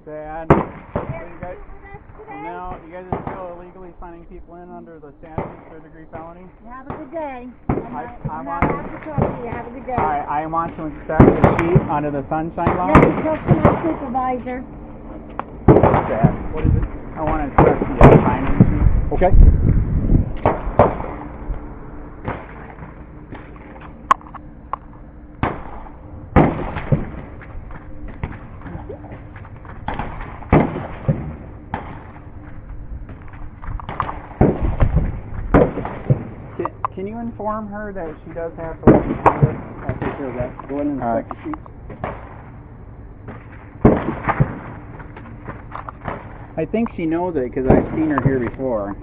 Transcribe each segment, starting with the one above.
Dad, you guys are still illegally signing people in under the statute, third-degree felony? Have a good day. I want to talk to you. Have a good day. I want to inspect the sheet under the sunshine law. Let me talk to my supervisor. Dad, what is it? I want to inspect the signing sheet. Okay. Can you inform her that she does have to let me do this? I'll take care of that. Go ahead and inspect the sheets. I think she knows it because I've seen her here before.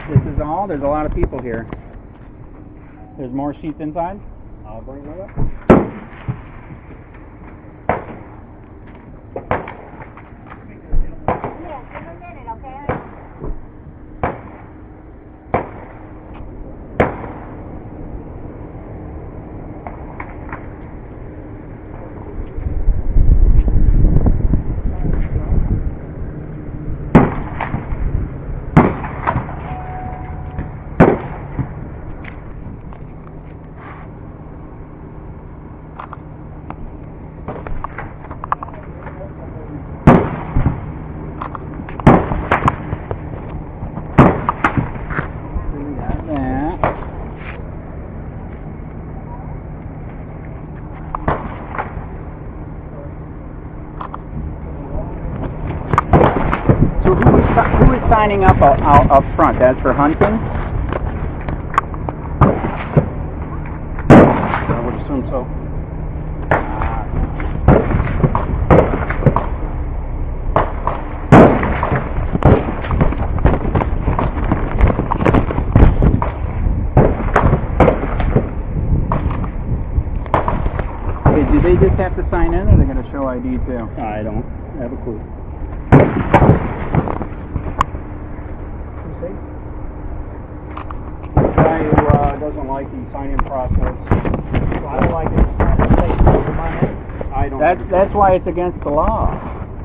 This is all? There's a lot of people here. There's more sheets inside? I'll bring that up. Who is signing up front? That's for hunting? I would assume so. Okay, do they just have to sign in, or are they going to show ID too? I don't have a clue. Doesn't like the sign-in process. I don't like it. I don't That's why it's against the law.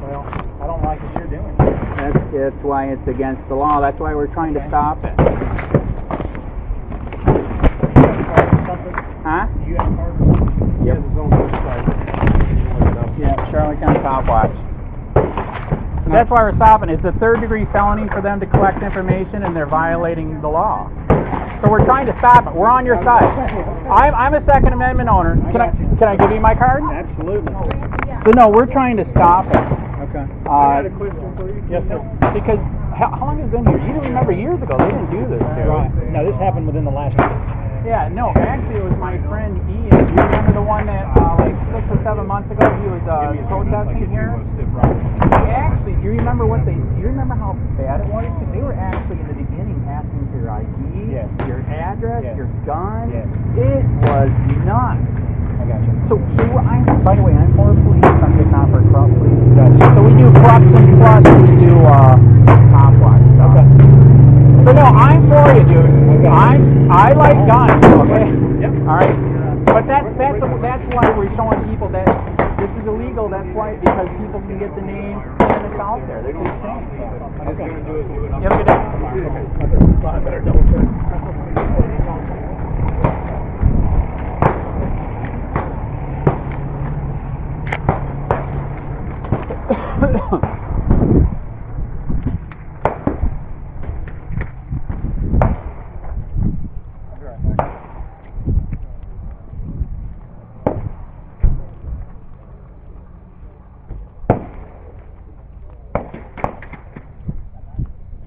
Well, I don't like what you're doing. That's why it's against the law. That's why we're trying to stop it. Huh? You have a card or something? He has his own website. Yeah, Charlotte County COPWATCH. So that's why we're stopping. It's a third-degree felony for them to collect information, and they're violating the law. So we're trying to stop it. We're on your side. I'm a Second Amendment owner. Can I give you my card? Absolutely. So no, we're trying to stop it. Okay. I had a question for you. Yes, sir. Because how long has it been here? You don't remember years ago they didn't do this. Right. Now this happened within the last year. Yeah, no, actually it was my friend Ian. Do you remember the one that like 6 or 7 months ago he was protesting here? Actually, do you remember how bad it was? Because they were actually in the beginning asking for your ID, your address, your gun. It was nuts. I got you. So by the way, I'm for police. I'm getting on for corrupt police. So we do corruption plus we do COPWATCH stuff. Okay. So no, I'm for you, dude. I like guns. Okay. Yep. All right. But that's why we're showing people that this is illegal. That's why, because people can get the name and it's out there. They're just saying. Okay. You have a good day. I better double check.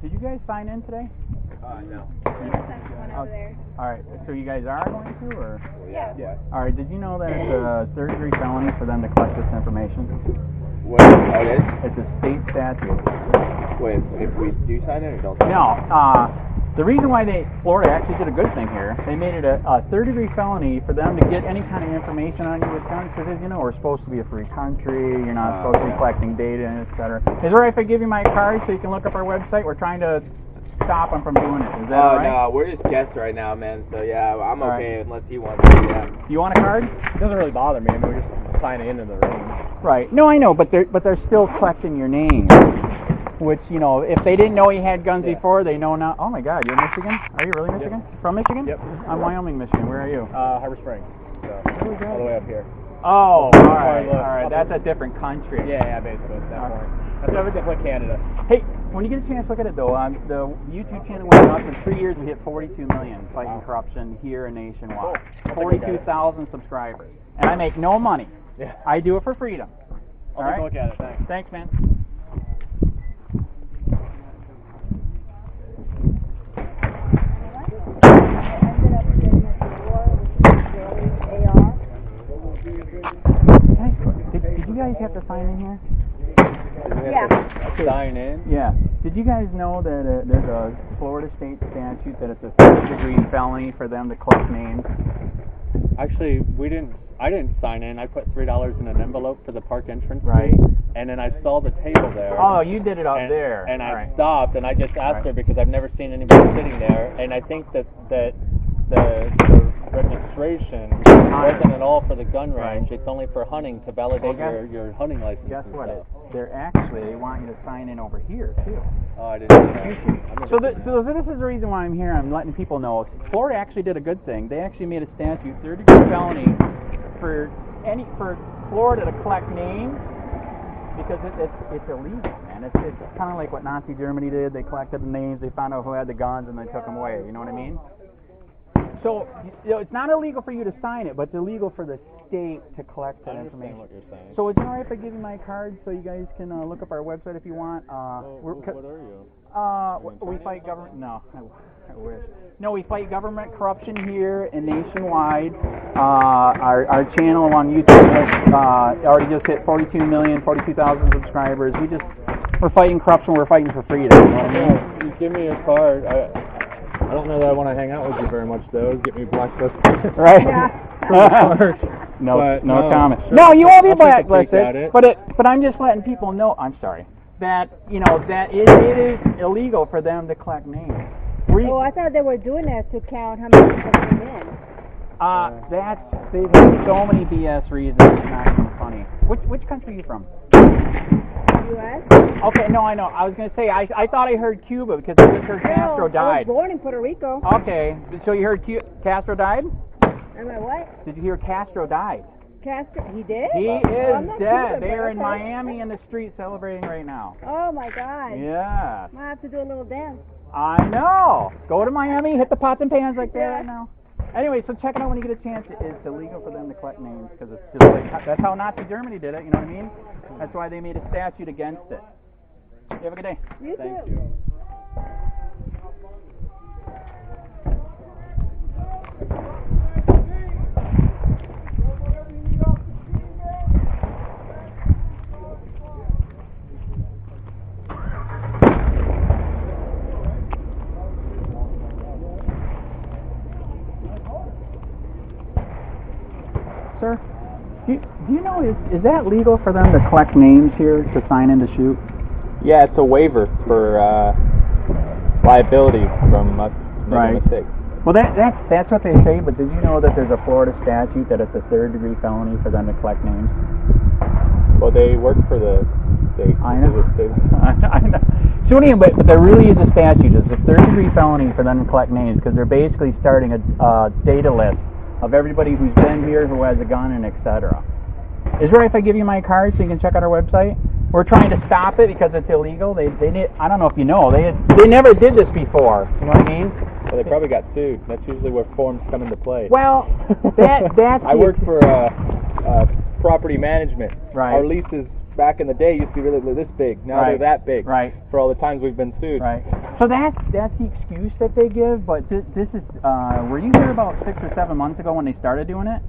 Did you guys sign in today? No. All right. So you guys are going to, or? Yeah. All right. Did you know that it's a third-degree felony for them to collect this information? What it is? It's a state statute. Wait, if we do sign it or don't sign it? No. The reason why Florida actually did a good thing here, they made it a third-degree felony for them to get any kind of information on you with guns, because as you know, we're supposed to be a free country. You're not supposed to be collecting data, and et cetera. Is it all right if I give you my card so you can look up our website? We're trying to stop them from doing it. Is that all right? No, we're just guests right now, man. So yeah, I'm All okay right. unless he wants to. Yeah. You want a card? It doesn't really bother me. I mean, we're just signing into the ring. Right. No, I know, but they're still collecting your name. Which, you know, if they didn't know he had guns before, they know now. Oh my God, you're Michigan? Are you really Michigan? Yep. From Michigan? Yep. I'm Wyoming, Michigan. Where are you? Harbor Springs. So, all the way up here. Oh, all right. That's a different country. Yeah, basically at that point. That's why we just went Canada. Hey, when you get a chance, look at it though. The YouTube channel went up in 3 years. We hit 42 million fighting corruption here and nationwide. Cool. 42,000 subscribers, and I make no money. Yeah. I do it for freedom. I'll take a look at it. Thanks. Thanks, man. Did you guys have to sign in here? Yeah. Sign in? Yeah. Did you guys know that there's a Florida state statute that it's a third-degree felony for them to collect names? Actually, I didn't sign in. I put $3 in an envelope for the park entrance. Right. And then I saw the table there. Oh, you did it up there. And I Right. stopped and I just asked her because I've never seen anybody sitting there. And I think that the registration wasn't at all for the gun range. It's only for hunting to validate your hunting license. Guess and what? stuff. They want you to sign in over here too. Oh, I didn't know. So this is the reason why I'm here. I'm letting people know. Florida actually did a good thing. They actually made a statute, third-degree felony, for Florida to collect names, because it's illegal, man. It's kind of like what Nazi Germany did. They collected the names, they found out who had the guns, and they took them away. You know what I mean? So it's not illegal for you to sign it, but it's illegal for the state to collect that information. What you're saying. So is it alright if I give you my card so you guys can look up our website if you want? What are you? We fight government. No, I wish. No, we fight government corruption here and nationwide. Our channel on YouTube already just hit 42,000 subscribers. We're fighting corruption. We're fighting for freedom. You know what I mean? You give me your card. I don't know that I want to hang out with you very much, though. Get me blacklisted. Right? Yeah. No comment. Sure. No, you won't be I'll take a peek at blacklisted. it. But I'm just letting people know. I'm sorry. That it is illegal for them to collect names. Oh, I thought they were doing that to count how many people came in. They've had so many BS reasons. It's not even funny. Which country are you from? U.S.? Okay, no, I know. I was going to say, I thought I heard Cuba because I just heard Castro I was died. born in Puerto Rico. Okay, so you heard Castro died? Am I what? Did you hear Castro died? Castro? He did? He I'm is not dead. Cuban, They are in but okay. Miami in the street celebrating right now. Oh my God. Yeah. Might have to do a little dance. I know. Go to Miami, hit the pots and pans like that right now. Anyway, so check it out when you get a chance. It's illegal for them to collect names because it's just like, that's how Nazi Germany did it, you know what I mean? That's why they made a statute against it. You have a good day. You Thank too. you. Sir, do you know, is that legal for them to collect names here to sign in to shoot? Yeah, it's a waiver for liability from us making Right. a mistake. Well, that's what they say, but did you know that there's a Florida statute that it's a third-degree felony for them to collect names? Well, they work for the state. I know. They- I know. So anyway, but there really is a statute. It's a third-degree felony for them to collect names because they're basically starting a data list of everybody who's been here, who has a gun, and etc. Is it right if I give you my card so you can check out our website? We're trying to stop it because it's illegal. They I don't know if you know, they never did this before. You know what I mean? Well, they probably got sued. That's usually where forms come into play. Well, that's I worked for property management. Right. Our leases back in the day used to be really this big. Now Right. they're that big. Right. For all the times we've been sued. Right. So that's the excuse that they give. But this is were you here about 6 or 7 months ago when they started doing it?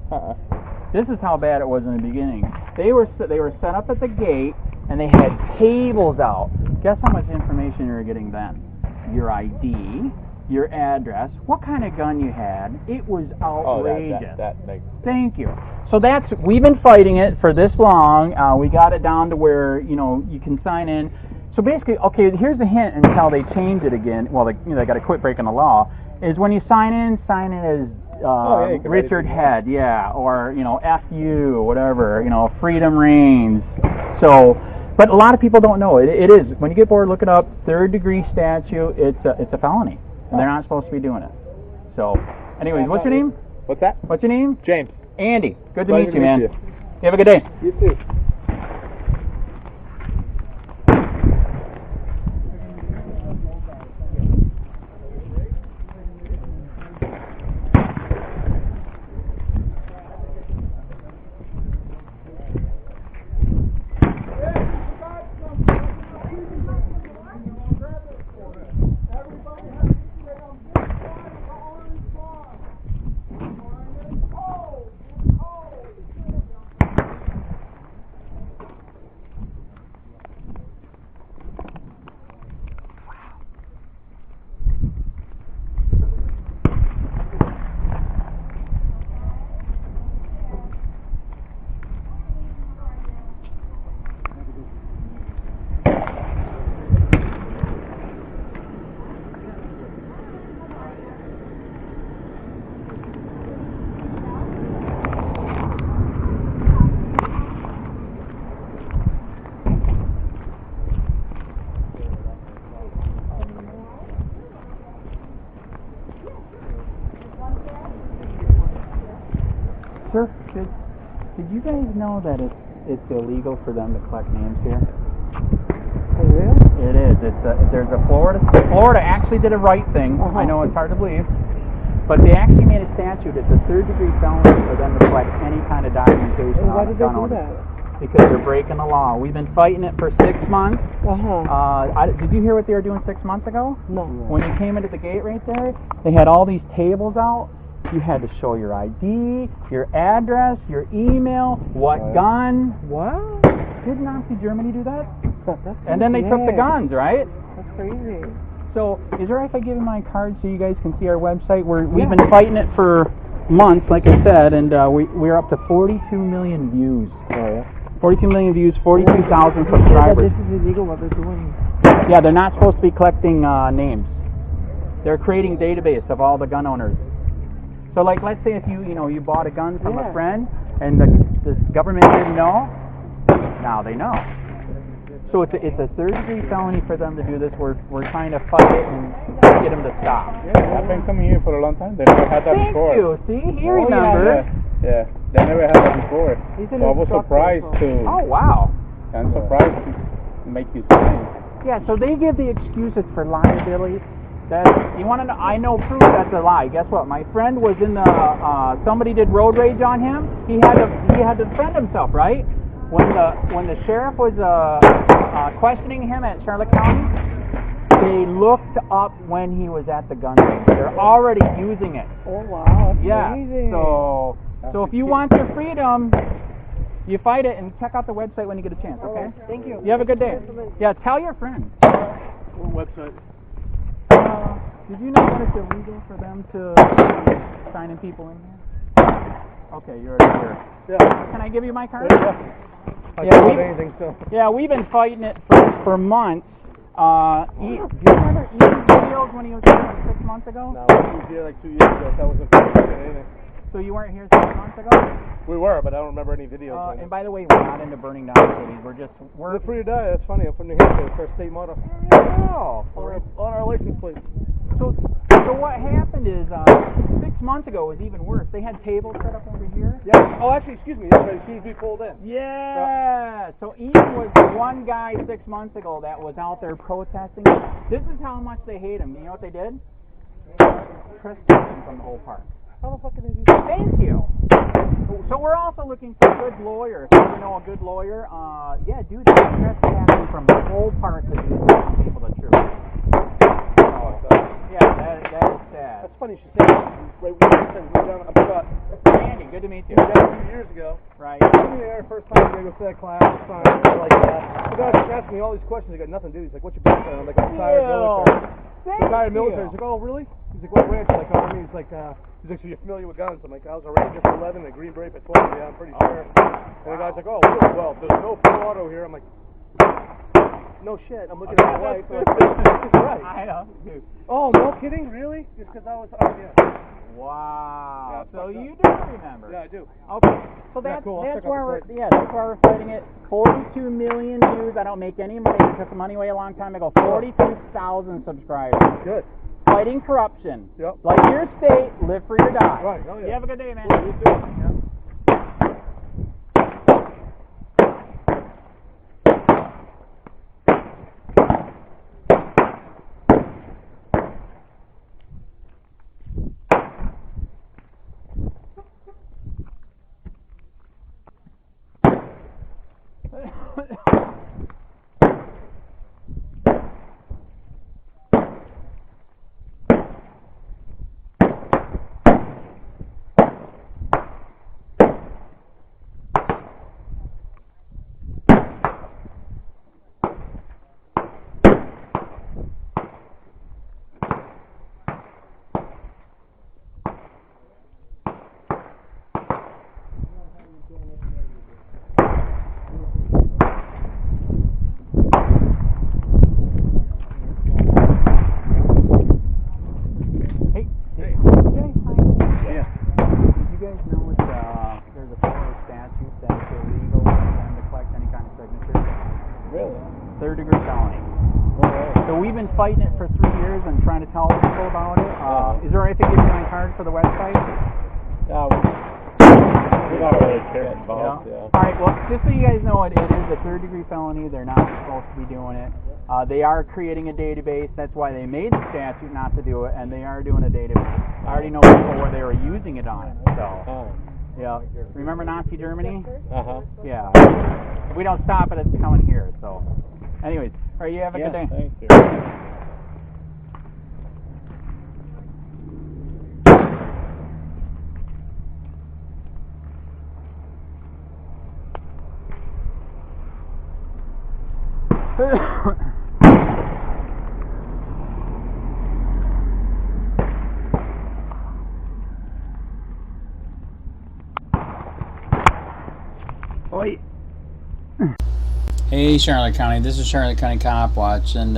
This is how bad it was in the beginning. They were set up at the gate and they had tables out. Guess how much information you were getting then? Your ID, your address, what kind of gun you had. It was outrageous. Oh, that makes. Thank you. So we've been fighting it for this long. We got it down to where, you can sign in. So basically, okay, here's a hint until they change it again. Well, they got to quit breaking the law. Is when you sign in as you can write it Richard in. Head, yeah, or FU, whatever, Freedom Reigns. So, but a lot of people don't know it. It is, when you get bored, look it up. Third-degree statute. It's a felony, and they're not supposed to be doing it. So, anyways, what's your name? What's that? What's your name? James. Andy. Good to Pleasure meet you, man. you. You have a good day. You too. Sir, did you guys know that it's illegal for them to collect names here? For real? It is. There's a Florida actually did a right thing. I know it's hard to believe, but they actually made a statute. It's a third-degree felony for them to collect any kind of documentation And why on a did they gun do owner. that? Because they're breaking the law. We've been fighting it for 6 months. Did you hear what they were doing 6 months ago? No. When you came into the gate right there, they had all these tables out. You had to show your ID, your address, your email, what gun. What? Did Nazi Germany do that? That's And then they took the guns, right? That's crazy. So, is it right if I give you my card so you guys can see our website? We've been fighting it for months, like I said, and we're up to 42 million views. Oh yeah. 42 million views, 42,000 Yeah, subscribers. this is illegal what they're doing. Yeah, they're not supposed to be collecting names. They're creating database of all the gun owners. So, like, let's say if you bought a gun from a friend and the government didn't know, Now they know. So it's a third-degree felony for them to do this. We're trying to fight it and get them to stop. Yeah, I've been coming here for a long time. They never had that before. Thank you. See, he remembers. Yeah, they never had that before. He's So an I was instructor, surprised so- to. Oh wow. I'm surprised to make you sign. Yeah. So they give the excuses for liability. That you want to know? I know proof that's a lie. Guess what? My friend was in the. Somebody did road rage on him. He had to defend himself, right? When the sheriff was questioning him at Charlotte County, they looked up when he was at the gun range. They're already using it. Oh wow, that's Yeah. amazing. So if you want your freedom, you fight it, and check out the website when you get a chance. Okay. Thank you. You have a good day. Yeah. Tell your friends. What website? Did you know that it's illegal for them to be signing people in here? Okay, you're already here. Yeah. Can I give you my card? I Yeah, don't we- have anything, so. Yeah, we've been fighting it for months. Do you remember Ian's videos when he was here like 6 months ago? No, we was here like 2 years ago. That wasn't anything. So you weren't here 6 months ago? We were, but I don't remember any videos. And by the way, we're not into burning down cities. We're We're free to die. That's funny. I'm from New Hampshire. It's our state motto. Oh. On our license plate. So what happened is 6 months ago was even worse. They had tables set up over here. Yeah. Oh, actually, excuse me. As soon as we pulled in. Yeah. So Ian was the one guy 6 months ago that was out there protesting. This is how much they hate him. You know what they did? Trespassed him from the whole park. How the fuck did they do that? Thank you. So we're also looking for good lawyers. If you know a good lawyer, yeah, dude, they're trespassing from the whole park to do people the truth. Yeah, that is sad. That's funny. She said, right, we were down. I forgot. Andy, good to meet you. We were down a few years ago. Right. I was there first time I go to that class. Like that. The guy was asking me all these questions. He got nothing to do. He's like, "What's your background?" I'm like, "I'm retired military." Retired military. He's like, "Oh, really?" He's like, "What branch?" I'm like, "Army." He's like, "So you're familiar with guns?" I'm like, "I was a Ranger for 11 and a Green Beret for 12. Yeah, I'm pretty sure." And the guy's like, "Oh, really? Well, there's no full auto here." I'm like, "No shit." I'm looking at my wife. Like, this is right. I know, dude. Oh, no kidding? Really? Just because I was, yeah. Wow. Yeah, So fucked you up. do remember. Yeah, I do. Okay. So Yeah, that's cool. I'll that's check out where the that's why we're fighting it. 42 million views. I don't make any money. I took the money away a long time ago. 42,000 subscribers. Good. Fighting corruption. Yep. Like your state, live free or die. Right. Oh, yeah. You have a good day, man. Cool, you too. Yeah. Third-degree felony. So we've been fighting it for 3 years and trying to tell people about it. Is there anything you can card for the website? We don't really care involved. Yeah. All right. Well, just so you guys know, it is a third-degree felony. They're not supposed to be doing it. They are creating a database. That's why they made the statute not to do it, and they are doing a database. I already know people where they were using it on it. So, yeah. Remember Nazi Germany? Yeah. If we don't stop it, it's coming here. So, anyways, all right. You have a good day. Thank you. Oi. Hey Charlotte County, this is Charlotte County COPWATCH, and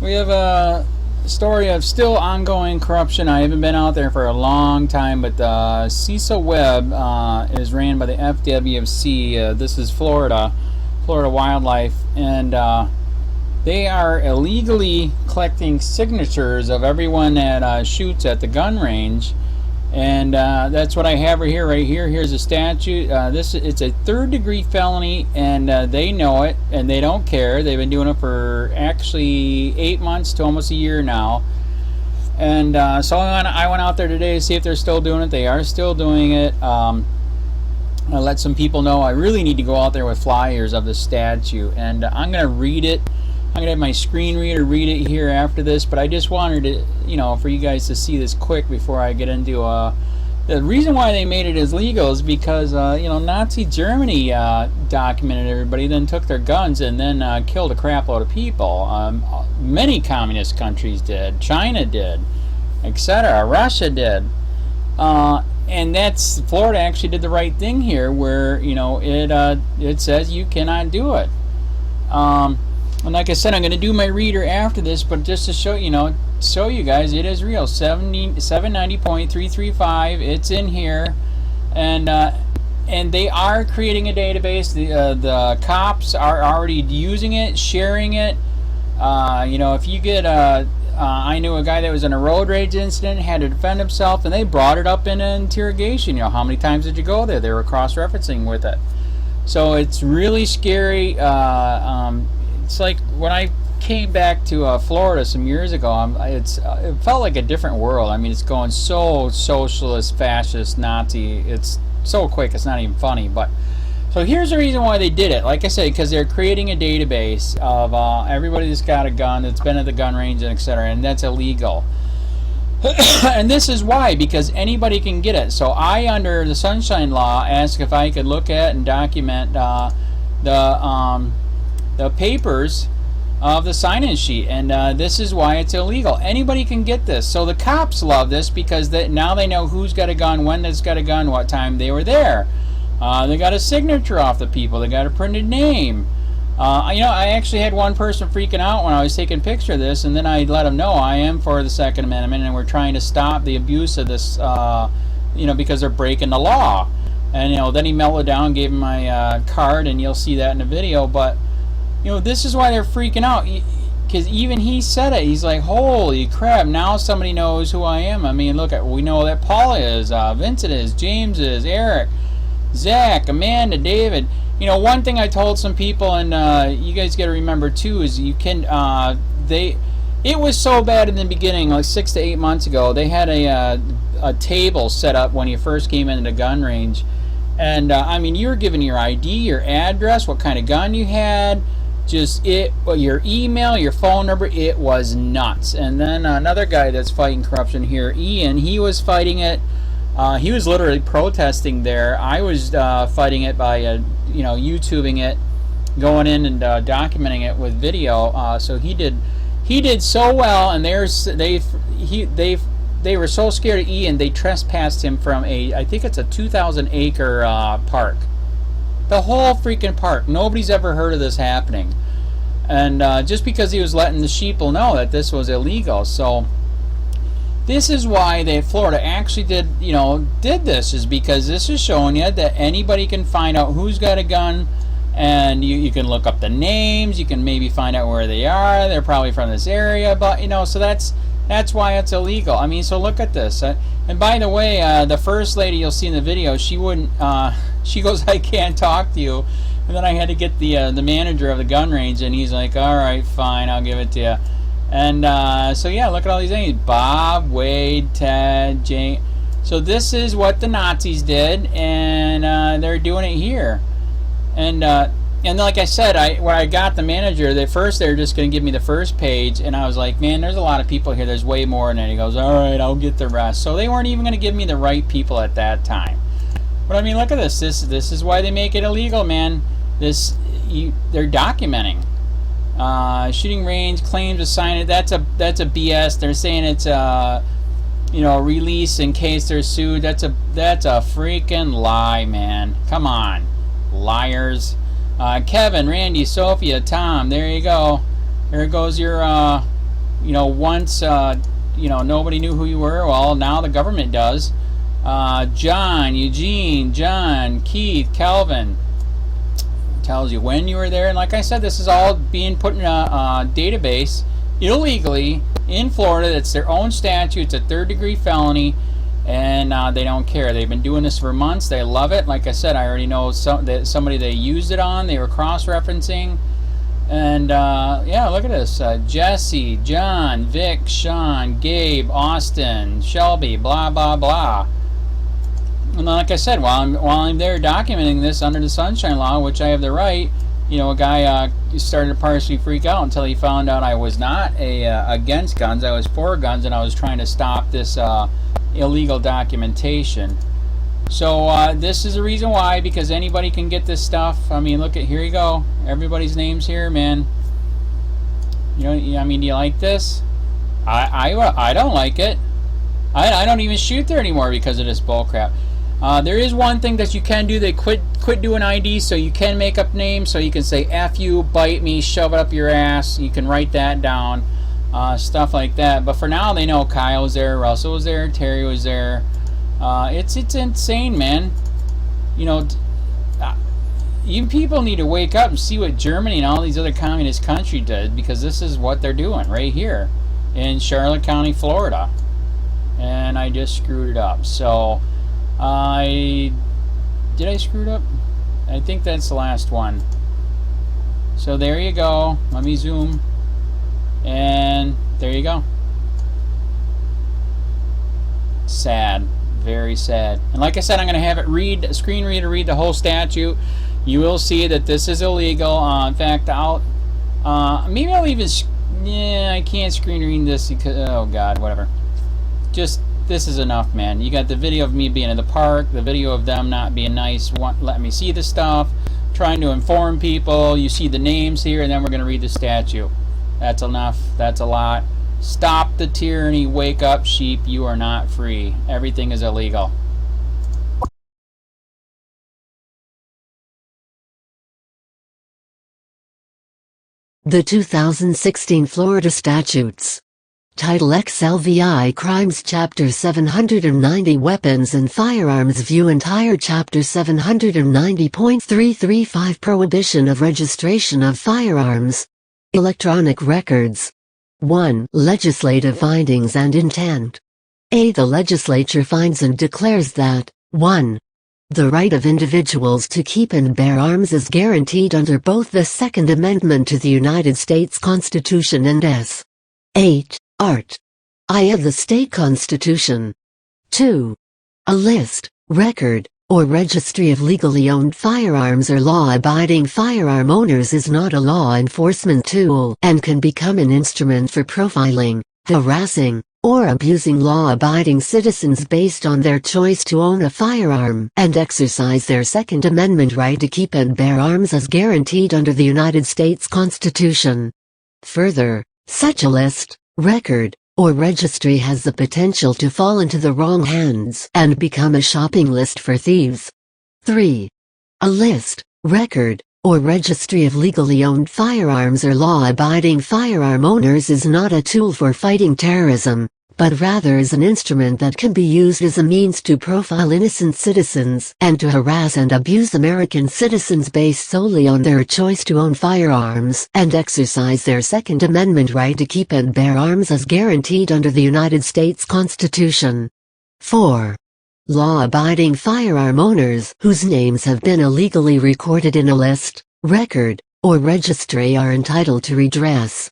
we have a story of still ongoing corruption. I haven't been out there for a long time, but Cecil Webb is ran by the FWC. This is Florida Wildlife, and they are illegally collecting signatures of everyone that shoots at the gun range. And that's what I have right here. Here's a statute. It's a 3rd-degree felony, and they know it, and they don't care. They've been doing it for actually 8 months to almost a year now. And so I went out there today to see if they're still doing it. They are still doing it. I let some people know I really need to go out there with flyers of the statute, and I'm going to read it. I'm going to have my screen reader read it here after this, but I just wanted to, for you guys to see this quick before I get into the reason why they made it as legal is because, Nazi Germany documented everybody, then took their guns and then killed a crap load of people. Many communist countries did. China did, etc. Russia did. And that's, Florida actually did the right thing here where, it says you cannot do it. And like I said, I'm going to do my reader after this, but just to show you guys, it is real. 790.335. It's in here, and they are creating a database. The cops are already using it, sharing it. If you get I knew a guy that was in a road rage incident, had to defend himself, and they brought it up in an interrogation. How many times did you go there? They were cross-referencing with it. So it's really scary. It's like when I came back to Florida some years ago, it felt like a different world. I mean, it's going so socialist, fascist, Nazi. It's so quick, it's not even funny. But so here's the reason why they did it. Like I said, because they're creating a database of everybody that's got a gun, that's been at the gun range, and etc., and that's illegal. And this is why, because anybody can get it. So I, under the Sunshine Law, asked if I could look at and document the papers of the sign-in sheet, and this is why it's illegal. Anybody can get this. So the cops love this because now they know who's got a gun, when that's got a gun, what time they were there. They got a signature off the people. They got a printed name. I actually had one person freaking out when I was taking a picture of this, and then I let them know I am for the Second Amendment, and we're trying to stop the abuse of this, because they're breaking the law. And then he melted down, gave him my card, and you'll see that in the video. But this is why they're freaking out, because even he said it. He's like, holy crap, now somebody knows who I am. I mean, look, we know that Paula is, Vincent is, James is, Eric, Zach, Amanda, David. One thing I told some people, and you guys got to remember too, is you can, it was so bad in the beginning, like 6 to 8 months ago. They had a table set up when you first came into the gun range. And, you were given your ID, your address, what kind of gun you had, your email, your phone number. It was nuts. And then another guy that's fighting corruption here, Ian, he was fighting it. He was literally protesting there. I was fighting it by, YouTubing it, going in and documenting it with video. So he did so well, and they were so scared of Ian, they trespassed him from I think it's a 2,000-acre park. The whole freaking park. Nobody's ever heard of this happening. And just because he was letting the sheeple know that this was illegal. So this is why Florida actually did this, is because this is showing you that anybody can find out who's got a gun, and you can look up the names, you can maybe find out where they are. They're probably from this area, but so that's why it's illegal. I mean, so look at this. And by the way, the first lady you'll see in the video, she wouldn't. She goes, "I can't talk to you," and then I had to get the manager of the gun range, and he's like, "All right, fine, I'll give it to you." And so yeah, look at all these names: Bob, Wade, Ted, Jane. So this is what the Nazis did, and they're doing it here. And like I said, when I got the manager, they were just going to give me the first page, and I was like, man, there's a lot of people here. There's way more than that. He goes, all right, I'll get the rest. So they weren't even going to give me the right people at that time. But I mean, look at this. This is why they make it illegal, man. They're documenting. Shooting range claims to sign it. That's a BS. They're saying it's release in case they're sued. That's a freaking lie, man. Come on, liars. Kevin, Randy, Sophia, Tom. There you go. Here goes your once, nobody knew who you were. Well, now the government does. John, Eugene, John, Keith, Calvin. Tells you when you were there. And like I said, this is all being put in a database illegally in Florida. It's their own statute. It's a third-degree felony. And they don't care. They've been doing this for months. They love it. Like I said, I already know somebody they used it on. They were cross-referencing. And yeah, look at this. Jesse, John, Vic, Sean, Gabe, Austin, Shelby, blah, blah, blah. And like I said, while I'm there documenting this under the Sunshine Law, which I have the right, a guy started to partially freak out until he found out I was not against guns. I was for guns, and I was trying to stop this illegal documentation. So this is the reason why, because anybody can get this stuff. I mean, look at, here you go, everybody's names here, man. Do you like this? I don't like it. I don't even shoot there anymore because of this bullcrap. There is one thing that you can do. They quit doing ID, so you can make up names. So you can say F you, bite me, shove it up your ass. You can write that down. Stuff like that. But for now, they know Kyle was there, Russell was there, Terry was there. It's insane, man. You people need to wake up and see what Germany and all these other communist countries did, because this is what they're doing right here in Charlotte County, Florida. And I just screwed it up. So did I screw it up? I think that's the last one. So there you go. Let me zoom. And there you go. Sad. Very sad. And like I said, I'm going to have it screen reader read the whole statute. You will see that this is illegal. In fact, maybe I'll even, I can't screen read this because, oh God, whatever. Just, this is enough, man. You got the video of me being in the park, the video of them not being nice, letting me see the stuff, trying to inform people. You see the names here, and then we're going to read the statute. That's enough. That's a lot. Stop the tyranny. Wake up, sheep. You are not free. Everything is illegal. The 2016 Florida Statutes. Title XLVI Crimes Chapter 790 Weapons and Firearms View Entire Chapter 790.335 Prohibition of Registration of Firearms. Electronic Records. 1. Legislative Findings and Intent. A. The legislature finds and declares that 1. The right of individuals to keep and bear arms is guaranteed under both the Second Amendment to the United States Constitution and S. 8. Art. I of the state constitution. 2. A list, record, or registry of legally owned firearms or law-abiding firearm owners is not a law enforcement tool and can become an instrument for profiling, harassing, or abusing law-abiding citizens based on their choice to own a firearm and exercise their Second Amendment right to keep and bear arms as guaranteed under the United States Constitution. Further, such a list, record, or registry has the potential to fall into the wrong hands and become a shopping list for thieves. 3. A list, record, or registry of legally owned firearms or law-abiding firearm owners is not a tool for fighting terrorism, but rather is an instrument that can be used as a means to profile innocent citizens and to harass and abuse American citizens based solely on their choice to own firearms and exercise their Second Amendment right to keep and bear arms as guaranteed under the United States Constitution. 4. Law-abiding firearm owners whose names have been illegally recorded in a list, record, or registry are entitled to redress.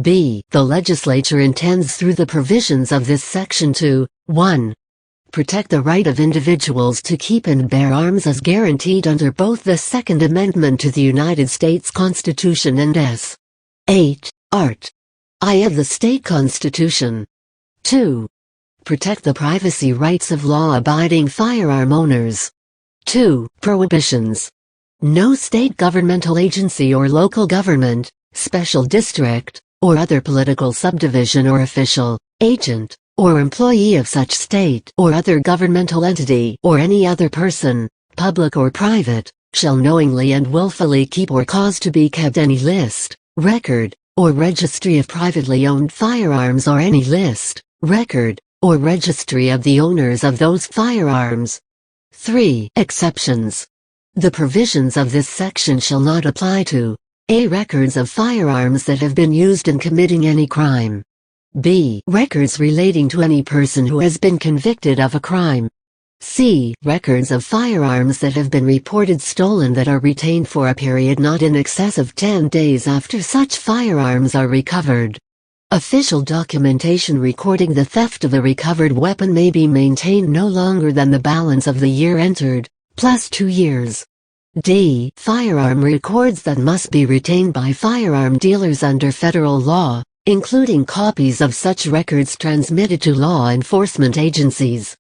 B. The legislature intends through the provisions of this section to 1. Protect the right of individuals to keep and bear arms as guaranteed under both the Second Amendment to the United States Constitution and S. 8. Art. I of the state constitution. 2. Protect the privacy rights of law-abiding firearm owners. 2. Prohibitions. No state governmental agency or local government, special district, or other political subdivision or official, agent, or employee of such state or other governmental entity or any other person, public or private, shall knowingly and willfully keep or cause to be kept any list, record, or registry of privately owned firearms or any list, record, or registry of the owners of those firearms. 3. Exceptions. The provisions of this section shall not apply to a. Records of firearms that have been used in committing any crime. b. Records relating to any person who has been convicted of a crime. c. Records of firearms that have been reported stolen that are retained for a period not in excess of 10 days after such firearms are recovered. Official documentation recording the theft of a recovered weapon may be maintained no longer than the balance of the year entered, plus 2 years. d. Firearm records that must be retained by firearm dealers under federal law, including copies of such records transmitted to law enforcement agencies.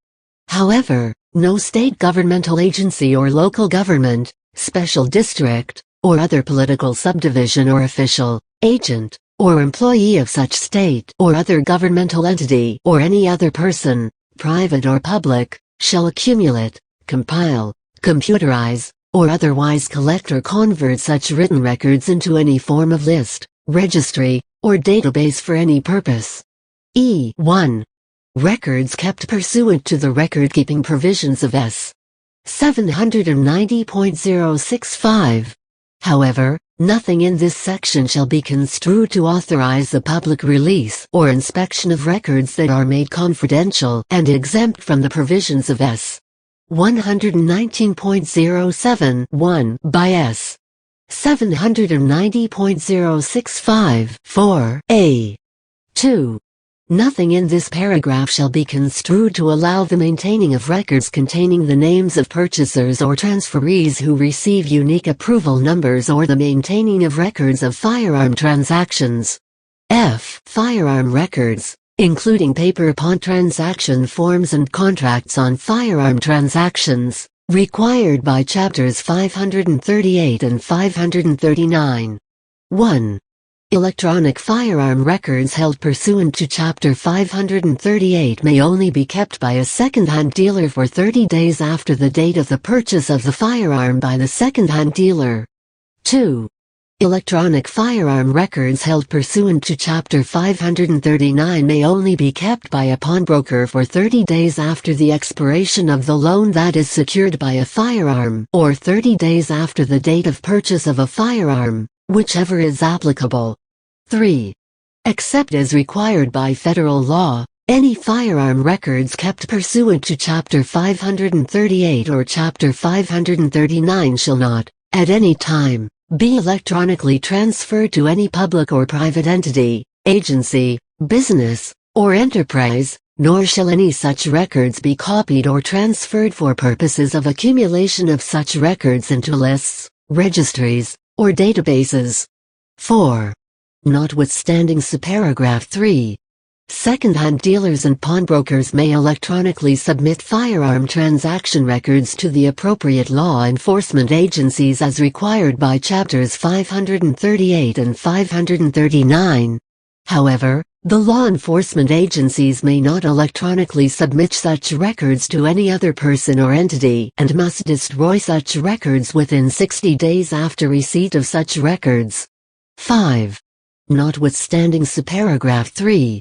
However, no state governmental agency or local government, special district, or other political subdivision or official, agent, or employee of such state or other governmental entity or any other person, private or public, shall accumulate, compile, computerize, or otherwise collect or convert such written records into any form of list, registry, or database for any purpose. 1. Records kept pursuant to the record-keeping provisions of S. 790.065. However, nothing in this section shall be construed to authorize the public release or inspection of records that are made confidential and exempt from the provisions of S. 119.071 by S. 790.065 4a. 2. Nothing in this paragraph shall be construed to allow the maintaining of records containing the names of purchasers or transferees who receive unique approval numbers or the maintaining of records of firearm transactions. F. Firearm records, including paper upon transaction forms and contracts on firearm transactions, required by Chapters 538 and 539. 1. Electronic firearm records held pursuant to Chapter 538 may only be kept by a second-hand dealer for 30 days after the date of the purchase of the firearm by the second-hand dealer. 2. Electronic firearm records held pursuant to Chapter 539 may only be kept by a pawnbroker for 30 days after the expiration of the loan that is secured by a firearm, or 30 days after the date of purchase of a firearm, whichever is applicable. 3. Except as required by federal law, any firearm records kept pursuant to Chapter 538 or Chapter 539 shall not, at any time, be electronically transferred to any public or private entity, agency, business, or enterprise, nor shall any such records be copied or transferred for purposes of accumulation of such records into lists, registries, or databases. 4. Notwithstanding subparagraph 3, second-hand dealers and pawnbrokers may electronically submit firearm transaction records to the appropriate law enforcement agencies as required by Chapters 538 and 539. However, the law enforcement agencies may not electronically submit such records to any other person or entity and must destroy such records within 60 days after receipt of such records. 5. Notwithstanding subparagraph 3,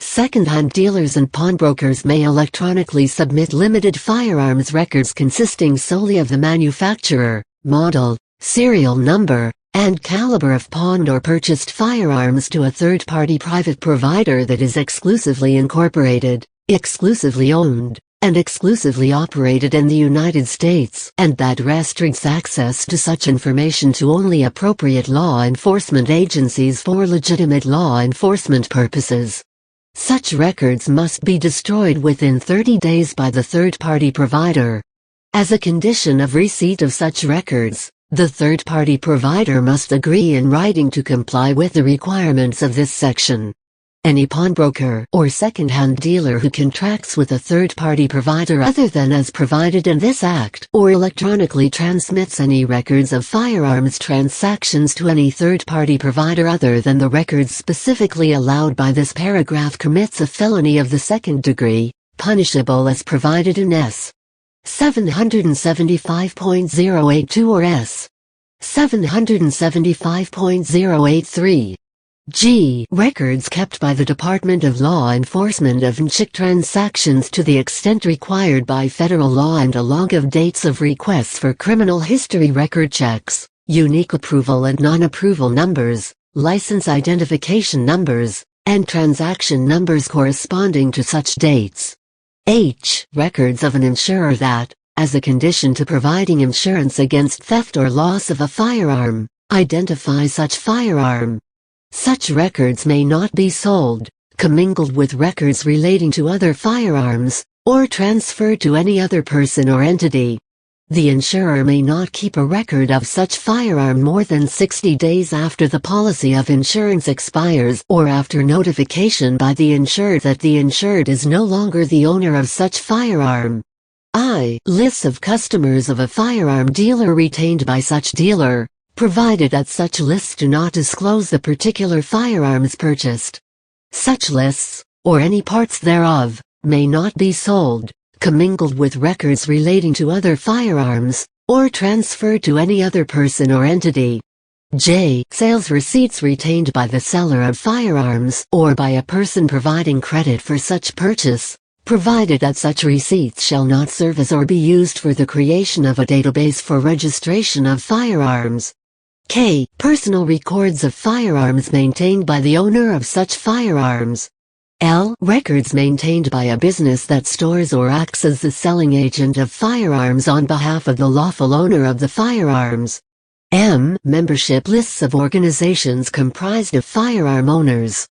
second-hand dealers and pawnbrokers may electronically submit limited firearms records consisting solely of the manufacturer, model, serial number, and caliber of pawned or purchased firearms to a third-party private provider that is exclusively incorporated, exclusively owned, and exclusively operated in the United States, and that restricts access to such information to only appropriate law enforcement agencies for legitimate law enforcement purposes. Such records must be destroyed within 30 days by the third-party provider. As a condition of receipt of such records, the third-party provider must agree in writing to comply with the requirements of this section. Any pawnbroker or second-hand dealer who contracts with a third-party provider other than as provided in this Act or electronically transmits any records of firearms transactions to any third-party provider other than the records specifically allowed by this paragraph commits a felony of the second degree, punishable as provided in S. 775.082 or S. 775.083. G. Records kept by the Department of Law Enforcement of NCHIC transactions to the extent required by federal law, and a log of dates of requests for criminal history record checks, unique approval and non-approval numbers, license identification numbers, and transaction numbers corresponding to such dates. H. Records of an insurer that, as a condition to providing insurance against theft or loss of a firearm, identify such firearm. Such records may not be sold, commingled with records relating to other firearms, or transferred to any other person or entity. The insurer may not keep a record of such firearm more than 60 days after the policy of insurance expires or after notification by the insured that the insured is no longer the owner of such firearm. I. Lists of customers of a firearm dealer retained by such dealer, provided that such lists do not disclose the particular firearms purchased. Such lists, or any parts thereof, may not be sold, commingled with records relating to other firearms, or transferred to any other person or entity. J. Sales receipts retained by the seller of firearms or by a person providing credit for such purchase, provided that such receipts shall not serve as or be used for the creation of a database for registration of firearms. K. Personal records of firearms maintained by the owner of such firearms. L. Records maintained by a business that stores or acts as the selling agent of firearms on behalf of the lawful owner of the firearms. M. Membership lists of organizations comprised of firearm owners.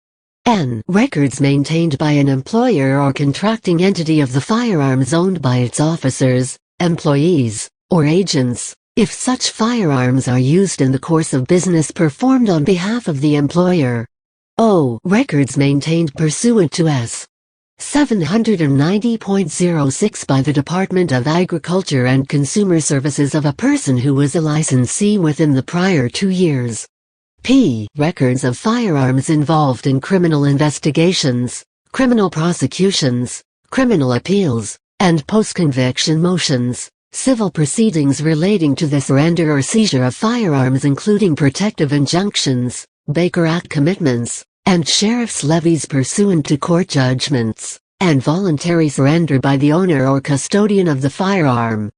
N. Records maintained by an employer or contracting entity of the firearms owned by its officers, employees, or agents, if such firearms are used in the course of business performed on behalf of the employer. O. Records maintained pursuant to S. 790.06 by the Department of Agriculture and Consumer Services of a person who was a licensee within the prior 2 years. P. Records of firearms involved in criminal investigations, criminal prosecutions, criminal appeals, and post-conviction motions, civil proceedings relating to the surrender or seizure of firearms including protective injunctions, Baker Act commitments, and sheriff's levies pursuant to court judgments, and voluntary surrender by the owner or custodian of the firearm.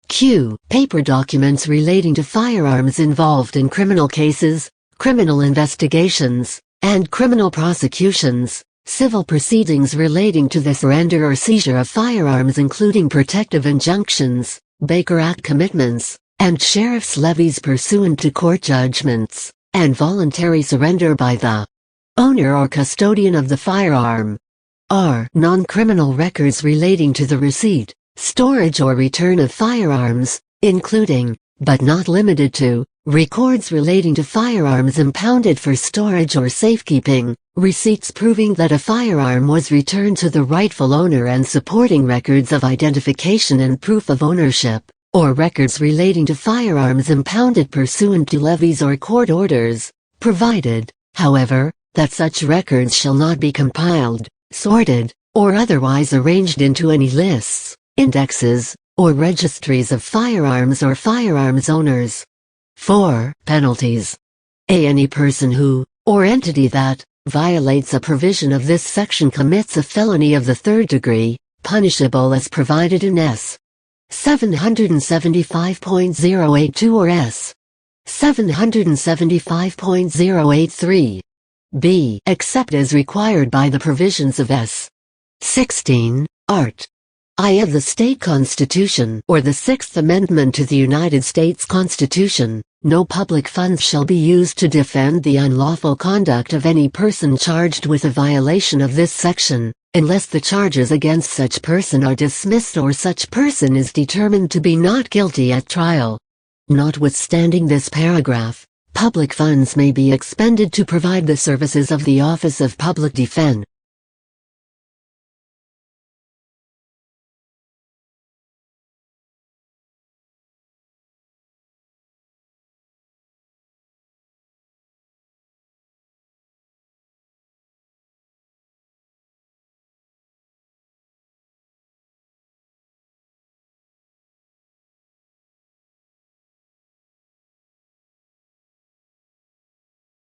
Q. Paper documents relating to firearms involved in criminal cases, criminal investigations, and criminal prosecutions, civil proceedings relating to the surrender or seizure of firearms including protective injunctions, Baker Act commitments, and sheriff's levies pursuant to court judgments, and voluntary surrender by the owner or custodian of the firearm. R. Non-criminal records relating to the receipt, storage or return of firearms, including, but not limited to, records relating to firearms impounded for storage or safekeeping, receipts proving that a firearm was returned to the rightful owner and supporting records of identification and proof of ownership, or records relating to firearms impounded pursuant to levies or court orders, provided, however, that such records shall not be compiled, sorted, or otherwise arranged into any lists, indexes, or registries of firearms or firearms owners. 4. Penalties. A. Any person who, or entity that, violates a provision of this section commits a felony of the 3rd degree, punishable as provided in S. 775.082 or S. 775.083. B. Except as required by the provisions of S. 16, Art. I of the State Constitution or the 6th Amendment to the United States Constitution, no public funds shall be used to defend the unlawful conduct of any person charged with a violation of this section, unless the charges against such person are dismissed or such person is determined to be not guilty at trial. Notwithstanding this paragraph, public funds may be expended to provide the services of the Office of Public Defense,